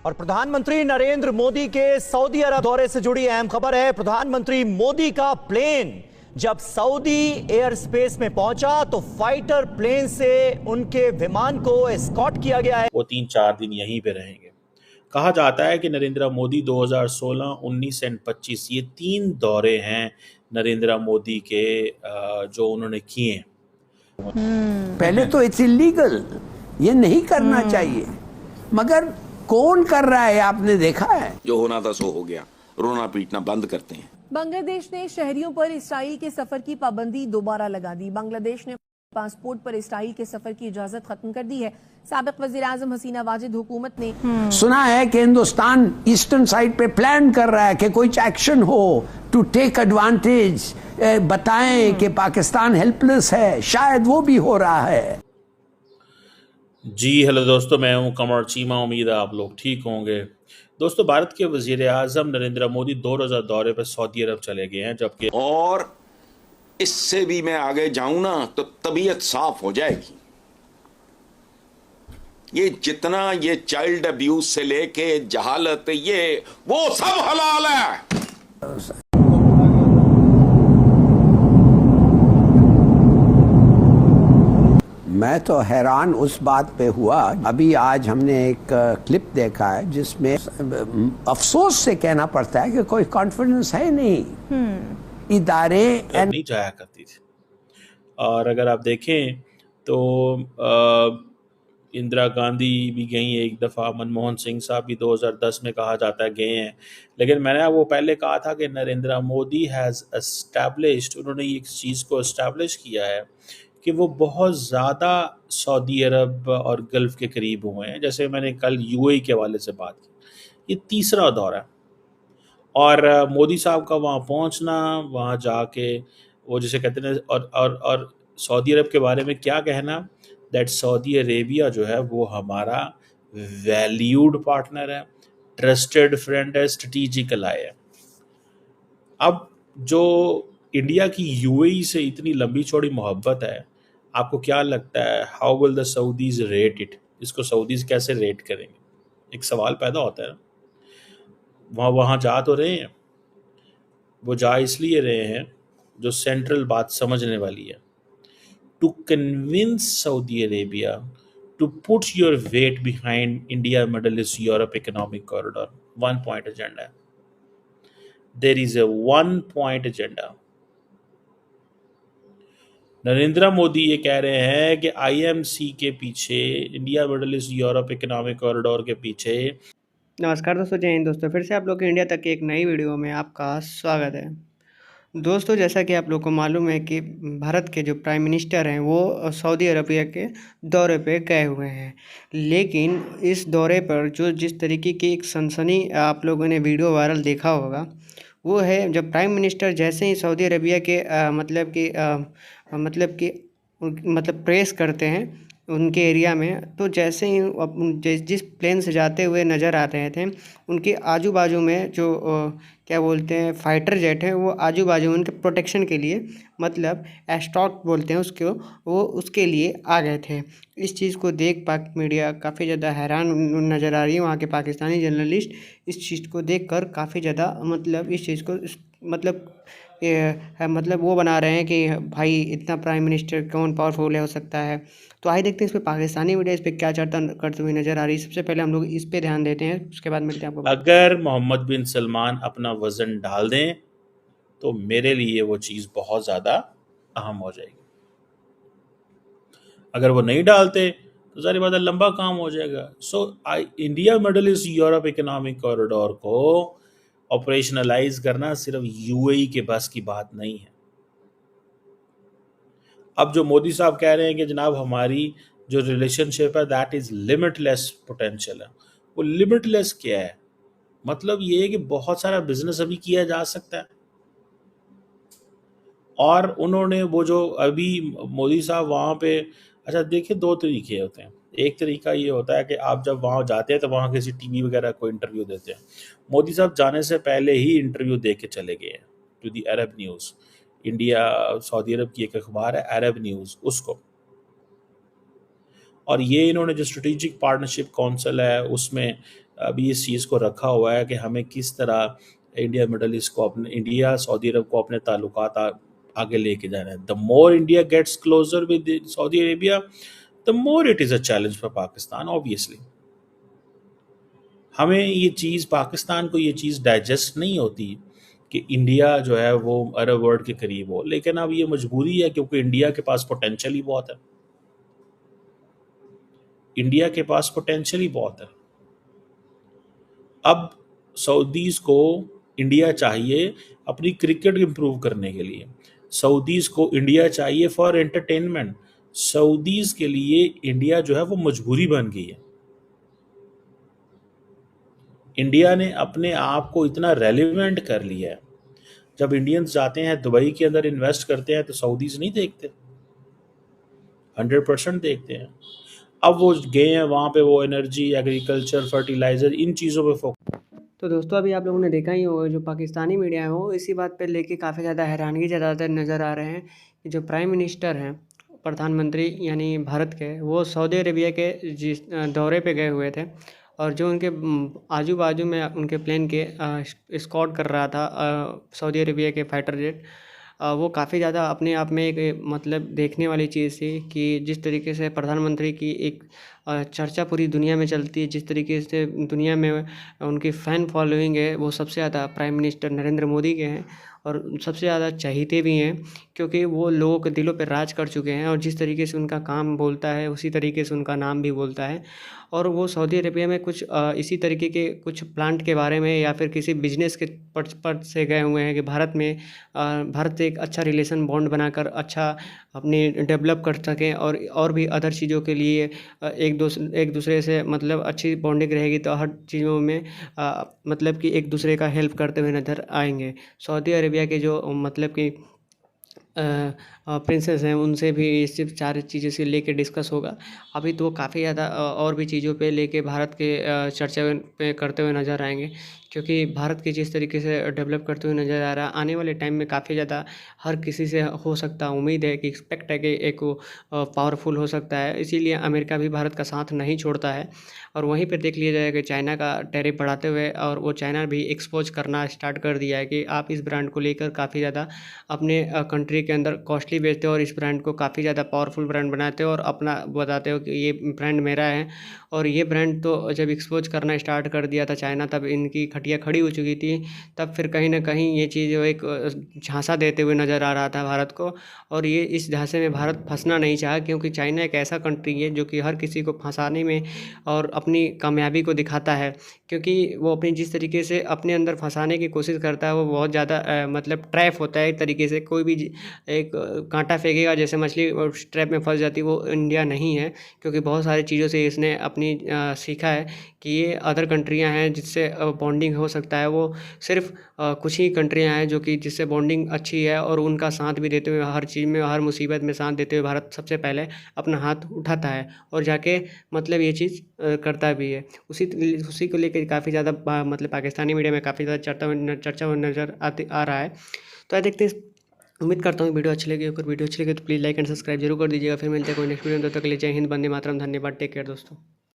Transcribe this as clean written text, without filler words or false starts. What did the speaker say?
और प्रधानमंत्री नरेंद्र मोदी के सऊदी अरब दौरे से जुड़ी अहम खबर है। प्रधानमंत्री मोदी का प्लेन जब सऊदी एयर स्पेस में पहुंचा तो फाइटर प्लेन से उनके विमान को एस्कॉर्ट किया गया है। वो 3-4 दिन यहीं पे रहेंगे। कहा जाता है कि नरेंद्र मोदी 2016, 19 एंड 25 ये 3 दौरे हैं नरेंद्र मोदी के जो उन्होंने किए। पहले तो इट्स इलीगल, ये नहीं करना चाहिए, मगर कौन कर रहा है आपने देखा है? जो होना था सो हो गया, रोना पीटना बंद करते हैं। बांग्लादेश ने शहरियों पर इसराइल के सफर की पाबंदी दोबारा लगा दी। बांग्लादेश ने पासपोर्ट पर इसराइल के सफर की इजाजत खत्म कर दी है। साबिक वजीर आजम हसीना वाजिद हुकूमत ने सुना है कि हिंदुस्तान ईस्टर्न साइड पे प्लान कर रहा है कि कोई एक्शन हो टू टेक एडवांटेज, बताएं कि पाकिस्तान हेल्पलेस है, शायद वो भी हो रहा है। जी हेलो दोस्तों, मैं हूं कमर चीमा। उम्मीद है आप लोग ठीक होंगे। दोस्तों, भारत के वजीर आजम नरेंद्र मोदी 2 रोज़ा दौरे पर सऊदी अरब चले गए हैं, जबकि और इससे भी मैं आगे जाऊं ना तो तबीयत साफ हो जाएगी। ये जितना ये चाइल्ड अब्यूज से लेके जहालत, ये वो सब हलाल है। मैं तो हैरान उस बात पे हुआ, अभी आज हमने एक क्लिप देखा है जिसमें अफसोस से कहना पड़ता है कि कोई कॉन्फिडेंस है नहीं इदारे नहीं जाया करती थी। और अगर आप देखें तो इंदिरा गांधी भी गई एक दफ़ा, मनमोहन सिंह साहब भी 2010 में कहा जाता है गए हैं। लेकिन मैंने वो पहले कहा था कि नरेंद्र मोदी हैज़ एस्टैब्लिश्ड, उन्होंने एक चीज़ को एस्टैब्लिश किया है कि वो बहुत ज़्यादा सऊदी अरब और गल्फ़ के करीब हुए हैं। जैसे मैंने कल यूएई के हवाले से बात की, ये तीसरा दौर है। और मोदी साहब का वहाँ पहुँचना, वहाँ जाके वो जिसे कहते हैं, और सऊदी अरब के बारे में क्या कहना, दैट सऊदी अरेबिया जो है वो हमारा वैल्यूड पार्टनर है, ट्रस्टेड फ्रेंड है, स्ट्रेटेजिक अलाई है। अब जो इंडिया की यूएई से इतनी लंबी चौड़ी मोहब्बत है, आपको क्या लगता है how will the Saudis rate it? इसको सऊदीज कैसे रेट करेंगे? एक सवाल पैदा होता है ना। वहाँ जा तो रहे हैं, वो जा इसलिए रहे हैं जो सेंट्रल बात समझने वाली है, to convince Saudi Arabia to put your weight behind India Middle East Europe economic corridor. 1 point agenda है। There is a 1 point agenda. Narendra Modi ये कह रहे हैं कि आईएमसी के पीछे, India Middle East Europe economic corridor के पीछे। नमस्कार दोस्तों, जय हिंद दोस्तों। फिर से आप लोग के इंडिया तक की एक नई वीडियो में आपका स्वागत है। दोस्तों, जैसा कि आप लोग को मालूम है कि भारत के जो प्राइम मिनिस्टर हैं वो सऊदी अरबिया के दौरे पे गए हुए हैं। लेकिन इस दौरे पर जो जिस तरीके की एक सनसनी आप लोगों ने वीडियो वायरल देखा होगा, वो है जब प्राइम मिनिस्टर जैसे ही सऊदी अरबिया के मतलब प्रेस करते हैं उनके एरिया में, तो जैसे ही जिस प्लेन से जाते हुए नज़र आ रहे थे, उनके आजू बाजू में जो क्या बोलते हैं फाइटर जेट है, वो आजू बाजू में उनके प्रोटेक्शन के लिए, मतलब एस्कॉर्ट बोलते हैं उसको, वो उसके लिए आ गए थे। इस चीज़ को देख पाक मीडिया काफ़ी ज़्यादा हैरान नज़र आ रही है। वहाँ के पाकिस्तानी जर्नलिस्ट इस चीज़ को देख कर काफ़ी ज़्यादा इस चीज़ को मतलब वो बना रहे हैं कि भाई इतना प्राइम मिनिस्टर कौन पावरफुल हो सकता है। तो आइए देखते हैं इस पे पाकिस्तानी मीडिया इस पे क्या चर्चा करते हुए नज़र आ रही है। सबसे पहले हम लोग इस पे ध्यान देते हैं, उसके बाद मिलते हैं आपको। अगर मोहम्मद बिन सलमान अपना वज़न डाल दें तो मेरे लिए वो चीज़ बहुत ज़्यादा अहम हो जाएगी। अगर वो नहीं डालते तो सारी बात लंबा काम हो जाएगा। India Middle East Europe economic corridor को ऑपरेशनलाइज करना सिर्फ यूएई के बस की बात नहीं है। अब जो मोदी साहब कह रहे हैं कि जनाब हमारी जो रिलेशनशिप है दैट इज लिमिटलेस पोटेंशियल है, वो लिमिटलेस क्या है? मतलब ये है कि बहुत सारा बिजनेस अभी किया जा सकता है। और उन्होंने वो जो अभी मोदी साहब वहाँ पे, अच्छा देखिए, 2 तरीके होते हैं। एक तरीका ये होता है कि आप जब वहाँ जाते हैं तो वहाँ किसी टीवी वगैरह को इंटरव्यू देते हैं। मोदी साहब जाने से पहले ही इंटरव्यू दे के चले गए हैं to the Arab News. India Saudi Arab की एक अखबार है अरब न्यूज़, उसको। और ये इन्होंने जो स्ट्रेटेजिक पार्टनरशिप काउंसिल है उसमें अभी इस चीज़ को रखा हुआ है कि हमें किस तरह इंडिया सऊदी अरब को अपने ताल्लुकात आगे लेके जाना है। The more India gets closer with Saudi Arabia, the more it is a challenge for Pakistan obviously. हमें ये चीज़, पाकिस्तान को ये चीज़ डाइजेस्ट नहीं होती कि इंडिया जो है वो अरब वर्ल्ड के करीब हो, लेकिन अब ये मजबूरी है क्योंकि इंडिया के पास पोटेंशियल ही बहुत है। इंडिया के पास पोटेंशियल ही बहुत है। अब सऊदीज़ को इंडिया चाहिए अपनी क्रिकेट इंप्रूव करने के लिए, सऊदीज़ को इंडिया चाहिए फॉर एंटरटेनमेंट। सऊदीज़ के लिए इंडिया जो है वो मजबूरी बन गई है। इंडिया ने अपने आप को इतना रेलिवेंट कर लिया है, जब इंडियंस जाते हैं दुबई के अंदर इन्वेस्ट करते हैं तो सऊदीज़ नहीं देखते, 100% देखते हैं। अब वो गए हैं वहाँ पे, वो एनर्जी, एग्रीकल्चर, फर्टिलाइज़र, इन चीज़ों पे फोकस। तो दोस्तों अभी आप लोगों ने देखा ही होगा, जो पाकिस्तानी मीडिया है वो इसी बात पर लेके काफ़ी ज़्यादा हैरानगी जताते नज़र आ रहे हैं कि जो प्राइम मिनिस्टर हैं, प्रधानमंत्री यानी भारत के, वो सऊदी अरेबिया के जिस दौरे पे गए हुए थे, और जो उनके आजू बाजू में उनके प्लेन के स्कॉट कर रहा था सऊदी अरेबिया के फाइटर जेट, वो काफ़ी ज़्यादा अपने आप में एक मतलब देखने वाली चीज़ थी कि जिस तरीके से प्रधानमंत्री की एक चर्चा पूरी दुनिया में चलती है, जिस तरीके से दुनिया में उनकी फ़ैन फॉलोइंग है, वो सबसे ज़्यादा प्राइम मिनिस्टर नरेंद्र मोदी के हैं और सबसे ज़्यादा चाहते भी हैं, क्योंकि वो लोगों के दिलों पर राज कर चुके हैं और जिस तरीके से उनका काम बोलता है उसी तरीके से उनका नाम भी बोलता है। और वो सऊदी अरेबिया में कुछ इसी तरीके के कुछ प्लांट के बारे में या फिर किसी बिजनेस के पर्पस से गए हुए हैं कि भारत में भारत से एक अच्छा रिलेशन बॉन्ड बनाकर अच्छा अपने डेवलप कर सकें, और भी अदर चीज़ों के लिए एक दूसरे से मतलब अच्छी बॉन्डिंग रहेगी तो हर चीज़ों में मतलब कि एक दूसरे का हेल्प करते हुए नज़र आएंगे। सऊदी अरेबिया के जो मतलब कि प्रिंसेस हैं, उनसे भी ये सिर्फ सारी चीज़ें से लेके डिस्कस होगा। अभी तो काफ़ी ज़्यादा और भी चीज़ों पे लेके भारत के चर्चा पे करते हुए नज़र आएंगे, क्योंकि भारत की जिस तरीके से डेवलप करते हुए नज़र आ रहा है, आने वाले टाइम में काफ़ी ज़्यादा हर किसी से हो सकता है, उम्मीद है कि एक्सपेक्ट है कि एक वो पावरफुल हो सकता है। इसीलिए अमेरिका भी भारत का साथ नहीं छोड़ता है। और वहीं पे देख लिया जाए कि चाइना का टैरिफ बढ़ाते हुए, और वो चाइना भी एक्सपोज करना स्टार्ट कर दिया है कि आप इस ब्रांड को लेकर काफ़ी ज़्यादा अपने कंट्री के अंदर कॉस्टली बेचते हो और इस ब्रांड को काफ़ी ज़्यादा पावरफुल ब्रांड बनाते हो और अपना बताते हो कि ये ब्रांड मेरा है। और ये ब्रांड तो जब एक्सपोज करना स्टार्ट कर दिया था चाइना, तब इनकी खटिया खड़ी हो चुकी थी। तब फिर कहीं ना कहीं ये चीज़ एक झांसा देते हुए नज़र आ रहा था भारत को, और ये इस झांसे में भारत फंसना नहीं चाहा, क्योंकि चाइना एक ऐसा कंट्री है जो कि हर किसी को फंसाने में और अपनी कामयाबी को दिखाता है, क्योंकि वो अपनी जिस तरीके से अपने अंदर फंसाने की कोशिश करता है वो बहुत ज़्यादा मतलब ट्रैप होता है एक तरीके से। कोई भी एक कांटा फेंकेगा जैसे मछली उस ट्रैप में फंस जाती है, वो इंडिया नहीं है, क्योंकि बहुत सारी चीज़ों से इसने अपनी सीखा है कि ये अदर कंट्रियां हैं जिससे बॉन्डिंग हो सकता है। वो सिर्फ कुछ ही कंट्रियां हैं जो कि जिससे बॉन्डिंग अच्छी है, और उनका साथ भी देते हुए हर चीज़ में, हर मुसीबत में साथ देते हुए भारत सबसे पहले अपना हाथ उठाता है और जाके मतलब ये चीज़ करता भी है। उसी को लेकर काफ़ी ज़्यादा मतलब पाकिस्तानी मीडिया में काफ़ी ज़्यादा चर्चा नज़र आ रहा है। तो देखते हैं, उम्मीद करता हूँ वीडियो अच्छी लगी। अगर वीडियो अच्छी लगी तो प्लीज़ लाइक एंड सब्सक्राइब जरूर कर दीजिएगा। फिर मिलते हैं कोई नेक्स्ट वीडियो में, तब तक के लिए जय हिंद, वंदे मातरम, धन्यवाद, टेक केयर दोस्तों।